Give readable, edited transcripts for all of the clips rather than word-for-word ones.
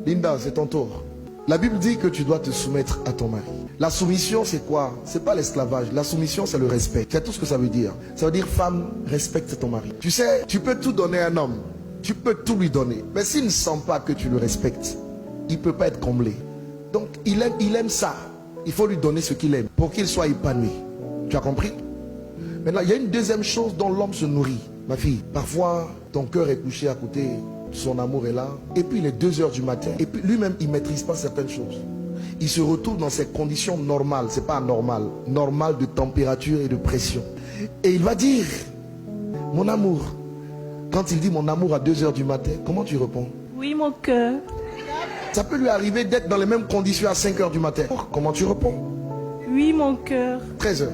Linda, c'est ton tour. La Bible dit que tu dois te soumettre à ton mari. La soumission, c'est quoi? C'est pas l'esclavage. La soumission, c'est le respect. C'est tout ce que ça veut dire. Ça veut dire, femme, respecte ton mari. Tu sais, tu peux tout donner à un homme. Tu peux tout lui donner. Mais s'il ne sent pas que tu le respectes, il ne peut pas être comblé. Donc, il aime ça. Il faut lui donner ce qu'il aime pour qu'il soit épanoui. Tu as compris? Maintenant, il y a une deuxième chose dont l'homme se nourrit. Ma fille, parfois, ton cœur est couché à côté, son amour est là, et puis il est 2 h du matin, et puis lui-même, il ne maîtrise pas certaines choses. Il se retrouve dans ses conditions normales, c'est pas anormal, normal de température et de pression. Et il va dire, mon amour. Quand il dit mon amour à 2 h du matin, comment tu réponds? Oui, mon cœur. Ça peut lui arriver d'être dans les mêmes conditions à 5 h du matin. Comment tu réponds? Oui, mon cœur. 13 h.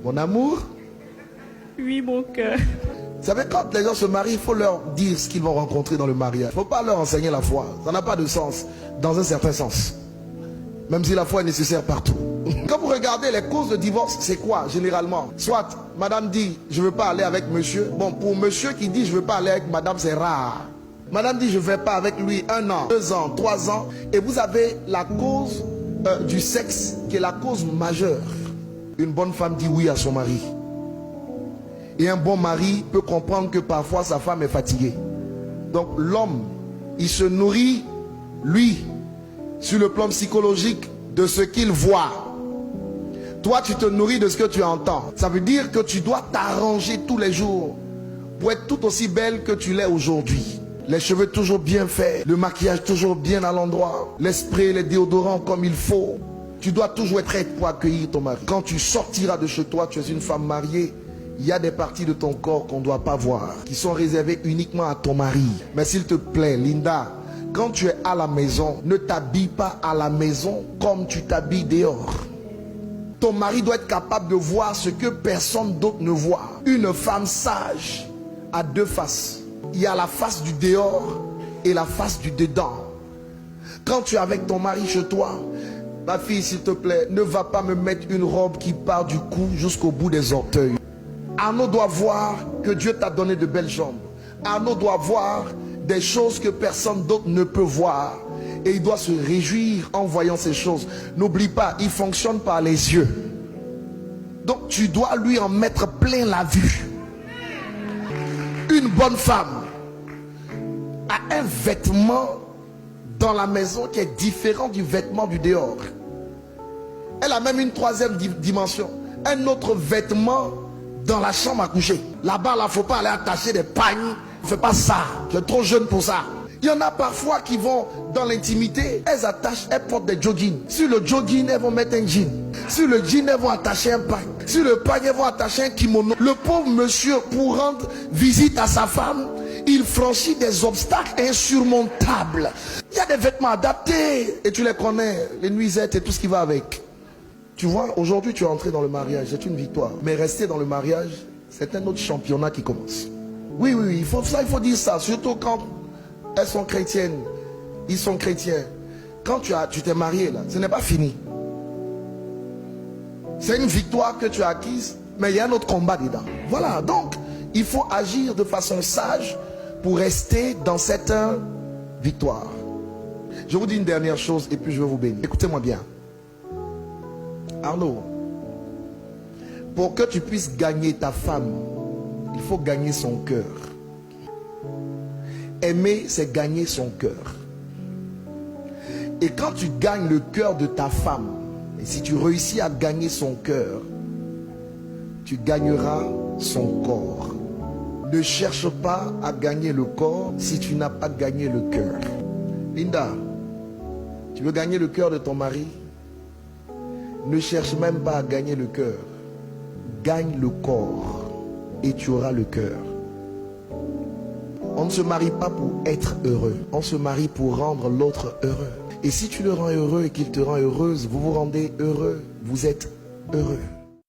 Mon amour. Oui, mon cœur. Vous savez, quand les gens se marient, il faut leur dire ce qu'ils vont rencontrer dans le mariage. Il ne faut pas leur enseigner la foi. Ça n'a pas de sens, dans un certain sens. Même si la foi est nécessaire partout. Quand vous regardez les causes de divorce, c'est quoi généralement? Soit madame dit je ne veux pas aller avec monsieur. Bon, pour monsieur qui dit je ne veux pas aller avec madame, c'est rare. Madame dit je ne vais pas avec lui 1 an, 2 ans, 3 ans. Et vous avez la cause du sexe qui est la cause majeure. Une bonne femme dit oui à son mari. Et un bon mari peut comprendre que parfois sa femme est fatiguée. Donc l'homme, il se nourrit, lui, sur le plan psychologique, de ce qu'il voit. Toi, tu te nourris de ce que tu entends. Ça veut dire que tu dois t'arranger tous les jours pour être tout aussi belle que tu l'es aujourd'hui. Les cheveux toujours bien faits, le maquillage toujours bien à l'endroit, les sprays, les déodorants comme il faut. Tu dois toujours être prête pour accueillir ton mari. Quand tu sortiras de chez toi, tu es une femme mariée. Il y a des parties de ton corps qu'on ne doit pas voir, qui sont réservées uniquement à ton mari. Mais s'il te plaît, Linda, quand tu es à la maison, ne t'habille pas à la maison comme tu t'habilles dehors. Ton mari doit être capable de voir ce que personne d'autre ne voit. Une femme sage a 2 faces. Il y a la face du dehors et la face du dedans. Quand tu es avec ton mari chez toi, ma fille, s'il te plaît, ne va pas me mettre une robe qui part du cou jusqu'au bout des orteils. Arnaud doit voir que Dieu t'a donné de belles jambes. Arnaud doit voir des choses que personne d'autre ne peut voir. Et il doit se réjouir en voyant ces choses. N'oublie pas, il fonctionne par les yeux. Donc tu dois lui en mettre plein la vue. Une bonne femme a un vêtement dans la maison qui est différent du vêtement du dehors. Elle a même une 3e dimension. Un autre vêtement dans la chambre à coucher. Là-bas, il ne faut pas aller attacher des pagnes. Ne fais pas ça. Tu es trop jeune pour ça. Il y en a parfois qui vont dans l'intimité. Elles portent des joggings. Sur le jogging, elles vont mettre un jean. Sur le jean, elles vont attacher un pagne. Sur le pagne, elles vont attacher un kimono. Le pauvre monsieur, pour rendre visite à sa femme, il franchit des obstacles insurmontables. Il y a des vêtements adaptés. Et tu les connais. Les nuisettes et tout ce qui va avec. Tu vois, aujourd'hui tu es entré dans le mariage, c'est une victoire. Mais rester dans le mariage, c'est un autre championnat qui commence. Oui, il faut dire ça. Surtout quand elles sont chrétiennes, ils sont chrétiens. Quand tu t'es marié là, ce n'est pas fini. C'est une victoire que tu as acquise, mais il y a un autre combat dedans. Voilà, donc il faut agir de façon sage pour rester dans cette victoire. Je vous dis une dernière chose et puis je vais vous bénir. Écoutez-moi bien. Arnaud, pour que tu puisses gagner ta femme, il faut gagner son cœur. Aimer, c'est gagner son cœur. Et quand tu gagnes le cœur de ta femme, et si tu réussis à gagner son cœur, tu gagneras son corps. Ne cherche pas à gagner le corps si tu n'as pas gagné le cœur. Linda, tu veux gagner le cœur de ton mari? Ne cherche même pas à gagner le cœur. Gagne le corps et tu auras le cœur. On ne se marie pas pour être heureux. On se marie pour rendre l'autre heureux. Et si tu le rends heureux et qu'il te rend heureuse, vous vous rendez heureux. Vous êtes heureux.